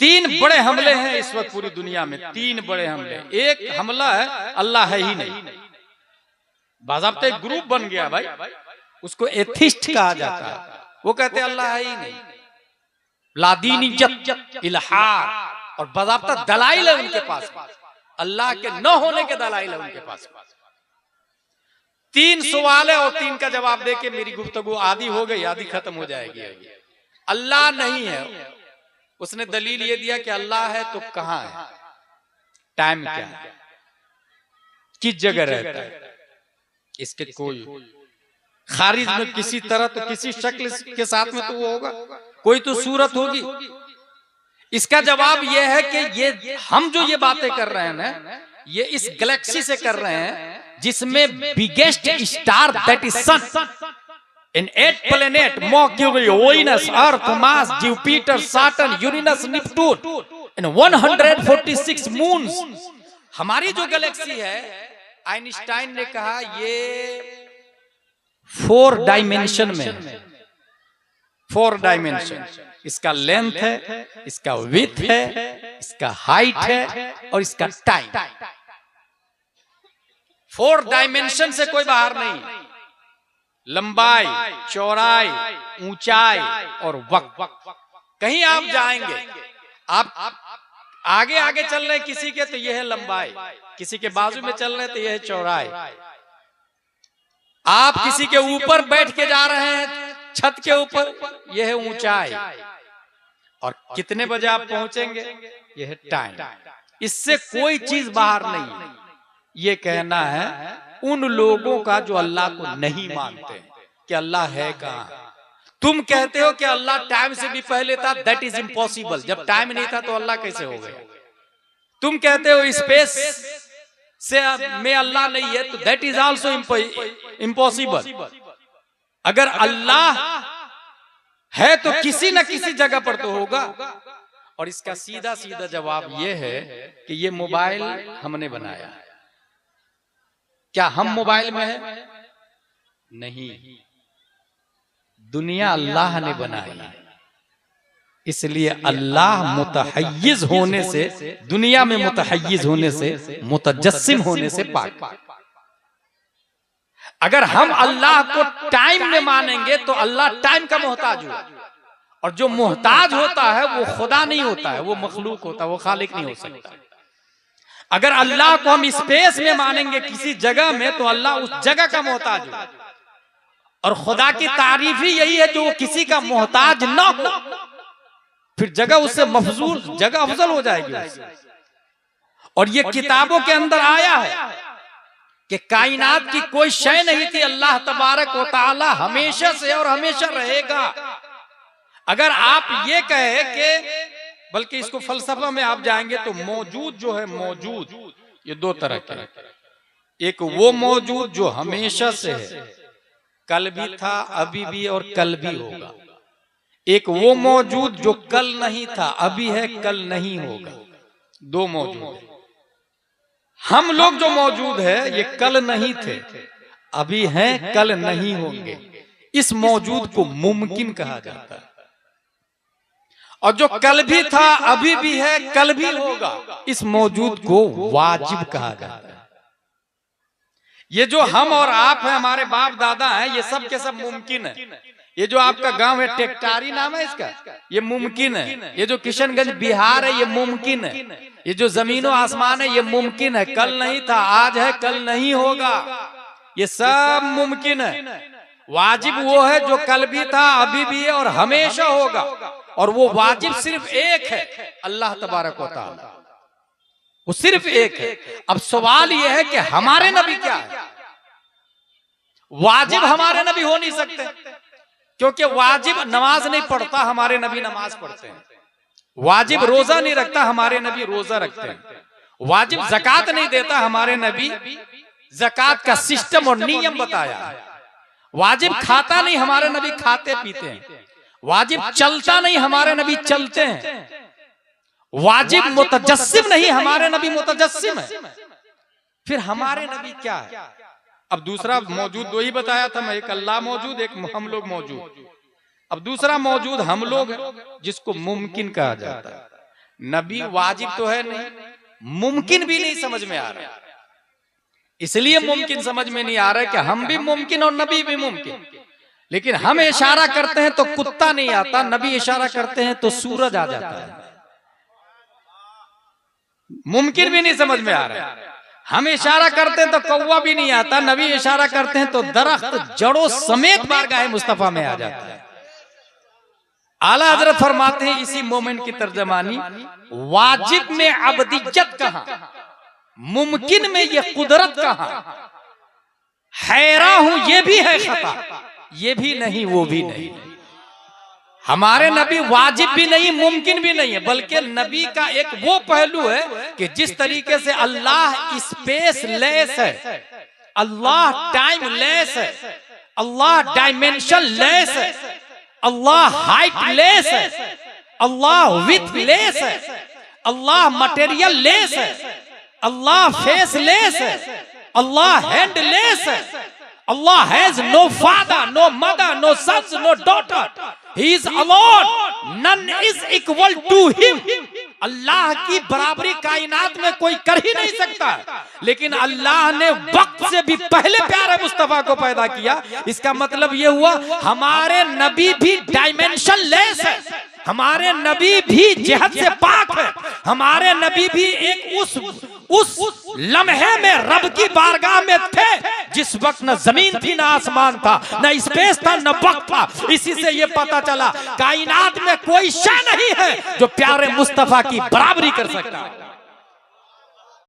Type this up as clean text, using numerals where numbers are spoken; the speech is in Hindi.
तीन बड़े हमले हैं इस वक्त पूरी दुनिया में, तीन बड़े हमले। एक हमला है अल्लाह है ही नहीं, बाज़ाब्ता एक ग्रुप बन गया भाई, उसको एथिस्ट कहा जाता है। वो कहते हैं अल्लाह है ही नहीं, लादीनियत, इल्हाद, और बाज़ाब्ता दलाइल है उनके पास, अल्लाह के न होने के दलाइल है उनके पास। तीन सवाल है और तीन का जवाब देके मेरी गुफ्तगू आधी हो गई, आधी खत्म हो जाएगी। अल्लाह नहीं है, उसने दलील ये दिया कि अल्लाह है तो कहां है, टाइम क्या है, किस जगह रहता है, इसके कोई खारिज में किसी तरह तो किसी शक्ल के साथ में तो वो होगा, कोई तो सूरत होगी। इसका जवाब ये है कि ये हम जो ये बातें कर रहे हैं ना, ये इस गैलेक्सी से कर रहे हैं जिसमें biggest star that is sun, in 8 planet, Mercury, Venus, Earth, Mars, Jupiter, Saturn, Uranus, Neptune, and 146 moons। हमारी जो गैलेक्सी है, आइंस्टाइन ने कहा ये 4 डायमेंशन में, 4 डायमेंशन, इसका लेंथ है, इसका विड्थ है, इसका हाइट है और इसका टाइम। 4 डायमेंशन से कोई बाहर नहीं, लंबाई, चौड़ाई, ऊंचाई और वक्त। कहीं आप जाएंगे, आप आगे आगे चल रहे किसी के तो यह है लंबाई, किसी के बाजू में चल रहे तो यह है चौड़ाई, आप किसी के ऊपर बैठ के जा रहे हैं छत के ऊपर, यह है ऊंचाई, और कितने बजे आप पहुंचेंगे यह है टाइम। इससे कोई चीज बाहर नहीं। ये कहना है उन लोगों का जो अल्लाह को नहीं मानते कि अल्लाह है कहां। तुम कहते हो कि अल्लाह टाइम से भी पहले था, दैट इज इम्पॉसिबल। जब टाइम नहीं था तो अल्लाह कैसे हो गया? तुम कहते हो स्पेस से में अल्लाह नहीं है, तो दैट इज आल्सो इम्पॉसिबल। अगर अल्लाह है तो किसी न किसी जगह पर तो होगा। और इसका सीधा सीधा जवाब यह है कि ये मोबाइल हमने बनाया है। क्या हम मोबाइल में है? नहीं, दुनिया अल्लाह ने बनाई है। इसलिए अल्लाह मुतहय्यिज होने से, दुनिया में मुतहय्यिज होने से, मुतजस्सिम होने से पाक। अगर हम अल्लाह को टाइम में मानेंगे तो अल्लाह टाइम का मोहताज हुआ, और जो मोहताज होता है वो खुदा नहीं होता है, वो मखलूक होता है, वो खालिक नहीं हो सकता। अगर अल्लाह को हम स्पेस में मानेंगे किसी जगह में तो अल्लाह उस जगह का मोहताज हो, और खुदा की तारीफ ही यही है जो किसी का मोहताज ना हो, फिर जगह उससे मफजूल, जगह अफजल हो जाएगी उससे। और ये किताबों के अंदर आया है कि कायनात की कोई शय नहीं थी, अल्लाह तबारक व तआला हमेशा से और हमेशा रहेगा। अगर आप ये कहे कि, बल्कि इसको फलसफा में आप जाएंगे तो मौजूद जो है, मौजूद ये 2 तरह के, एक वो मौजूद जो हमेशा से है, कल भी था, अभी भी और कल भी होगा। एक वो मौजूद जो कल नहीं था, अभी है, कल नहीं होगा। 2 मौजूद। हम लोग जो मौजूद है ये कल नहीं थे, अभी हैं, कल नहीं होंगे। इस मौजूद को मुमकिन कहा जाता है। और जो कल भी था, अभी भी है, कल भी होगा, इस मौजूद को वाजिब कहा जाता है। ये जो हम और आप हैं, हमारे बाप दादा हैं, ये सब के सब मुमकिन है। ये जो आपका गांव है, टेक्टारी नाम है इसका, ये मुमकिन है। ये जो किशनगंज बिहार है, ये मुमकिन है। ये जो जमीनों आसमान है, ये मुमकिन है। कल नहीं था, आज है, कल नहीं होगा, ये सब मुमकिन है। वाजिब वो है जो कल भी था, अभी भी है और हमेशा होगा। और वो वाजिब सिर्फ एक है, अल्लाह तबारक व तआला, वो सिर्फ एक है। अब सवाल ये है कि हमारे नबी क्या है? वाजिब हमारे नबी हो नहीं सकते, क्योंकि वाजिब नमाज नहीं पढ़ता, हमारे नबी नमाज पढ़ते हैं। वाजिब रोजा नहीं रखता, हमारे नबी रोजा रखते हैं। वाजिब ज़कात नहीं देता, हमारे नबी ज़कात का सिस्टम और नियम बताया। वाजिब खाता नहीं, हमारे नबी खाते पीते हैं। वाजिब चलता नहीं, हमारे नबी चलते हैं। वाजिब मुतजस्सिम नहीं, हमारे नबी मुतजस्सिम है। फिर हमारे नबी क्या है? अब दूसरा मौजूद 2 ही बताया था मैं, एक अल्लाह मौजूद, एक हम लोग मौजूद। अब दूसरा मौजूद हम लोग हैं, जिसको मुमकिन कहा जाता है। नबी वाजिब तो है नहीं, मुमकिन भी नहीं समझ में आ रहा। इसलिए मुमकिन समझ में नहीं आ रहा है कि हम भी मुमकिन और नबी भी मुमकिन। लेकिन हम इशारा करते हैं तो कुत्ता नहीं आता, नबी इशारा करते हैं तो सूरज आ जाता है। मुमकिन भी नहीं समझ में आ रहा है। हम इशारा करते हैं तो कौवा भी नहीं आता, नबी इशारा करते हैं तो दरख्त जड़ों समेत बारगाह मुस्तफा में आ जाता है। आला हजरत फरमाते हैं इसी मोमेंट की तर्जमानी, वाजिब में अबदियत कहां, मुमकिन में ये कुदरत कहां, हैरा हूं ये भी है खता, ये भी नहीं वो भी नहीं। हमारे नबी वाजिब भी नहीं मुमकिन भी नहीं है, बल्कि नबी का एक वो पहलू है कि जिस तरीके से अल्लाह स्पेस लेस है, अल्लाह टाइम लेस है, अल्लाह डायमेंशन लेस है, अल्लाह हाइट लेस है, अल्लाह विथ लेस है, अल्लाह मटेरियल लेस है, अल्लाह फेस लेस है, अल्लाह हैंड लेस है, Allah has no father, no mother, no sons, no daughter, he is alone, none is equal to him. Allah की बराबरी कायनात में कोई कर ही नहीं सकता। लेकिन अल्लाह ने वक्त से भी पहले प्यारे मुस्तफा को पैदा किया। इसका मतलब यह हुआ हमारे नबी भी डायमेंशन लेस है, हमारे नबी भी जिहद से पाक है, हमारे नबी भी एक उस लम्हे में रब की बारगाह में थे जिस वक्त न जमीन थी न आसमान था, न स्पेस था न वक्त था। इसी से ये पता चला कायनात में कोई शय नहीं है जो प्यारे मुस्तफा की बराबरी कर सकता है।